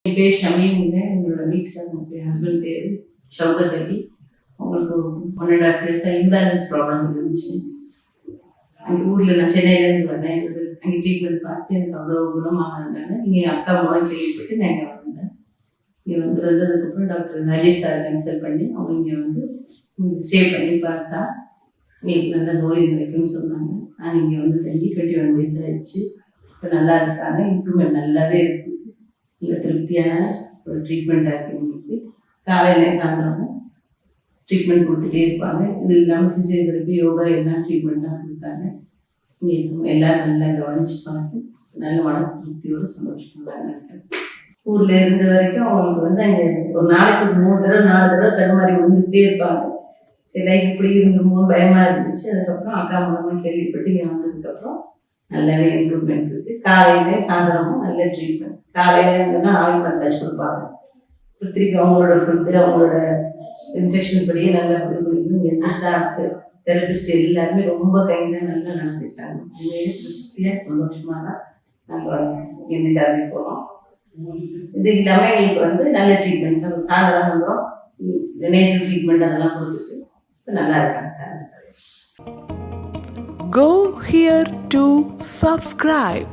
என் பேர் ஷமீமுங்க. என்னோட வீட்டுக்காரங்க ஹஸ்பண்ட் பேர் ஷவுகத் அலி. அவங்களுக்கு 1.5 இயர்ஸாக இம்பேலன்ஸ் ப்ராப்ளம் இருந்துச்சு. அங்கே ஊரில் நான் சென்னையிலேருந்து வந்தேன். அங்கே ட்ரீட்மெண்ட் பார்த்து எனக்கு அவ்வளோ குணமாகறதுனால இங்கே அக்கா மூலம் கேள்விப்பட்டு நான் இங்கே வந்தேன். இங்கே வந்ததுக்கப்புறம் டாக்டர் ராஜேஷ் சார் கன்சல்ட் பண்ணி அவங்க இங்கே ஸ்டே பண்ணி பார்த்தா எங்களுக்கு நல்லா நோய் கிடைக்கும்னு சொன்னாங்க. நான் இங்கே தங்கி 21 days ஆயிடுச்சு. இப்போ நல்லா இருக்காங்க. இம்ப்ரூவ்மெண்ட் நல்லாவே இருக்குது. இல்லை திருப்தியான ஒரு ட்ரீட்மெண்ட்டாக இருக்குது. எங்களுக்கு காலையில சாயந்தரமும் ட்ரீட்மெண்ட் கொடுத்துட்டே இருப்பாங்க. இது இல்லாமல் ஃபிசியோதெரப்பி, யோகா எல்லாம் ட்ரீட்மெண்ட்டாக கொடுத்தாங்க. இங்கே எல்லோரும் நல்லா கவனித்து பார்த்து நல்ல மனசு திருப்தியோடு சந்தோஷமாக இருக்கேன். ஊரில் இருந்த வரைக்கும் அவங்களுக்கு அங்கே ஒரு நாளைக்கு 3 தடவை 4 தடவை தடுமாறி விழுந்துகிட்டே இருப்பாங்க. சரி இப்படி இருந்துருமோன்னு பயமாக இருந்துச்சு. அதுக்கப்புறம் அக்கா மூலமாக கேள்விப்பட்டு இங்கே வந்ததுக்கப்புறம் நல்லாவே இம்ப்ரூவ்மெண்ட் இருக்குது. காலையில சாயந்தரமும் நல்ல ட்ரீட்மெண்ட். காலையில் இருந்ததுன்னா ஆயில் மசாஜ் கொடுப்பாங்க. திருப்பி அவங்களோட ஃபுட்டு, அவங்களோட இன்ஸ்ட்ரக்ஷன்ஸ் படியே நல்லா கொடுக்கணும். எந்த ஸ்டாஃப்ஸு, தெரபிஸ்ட் எல்லாருமே ரொம்ப கைண்டாக நல்லா நடந்துட்டாங்க. உண்மையிலே திருப்தியாக சந்தோஷமாக தான் நாங்கள் கிளம்பி போகிறோம். இது இல்லாமல் எங்களுக்கு நல்ல ட்ரீட்மெண்ட்ஸ் சாயந்தரம் வந்துடும். நேசல் ட்ரீட்மெண்ட் அதெல்லாம் கொடுத்துட்டு இப்போ நல்லா இருக்காங்க sir. Go here to subscribe.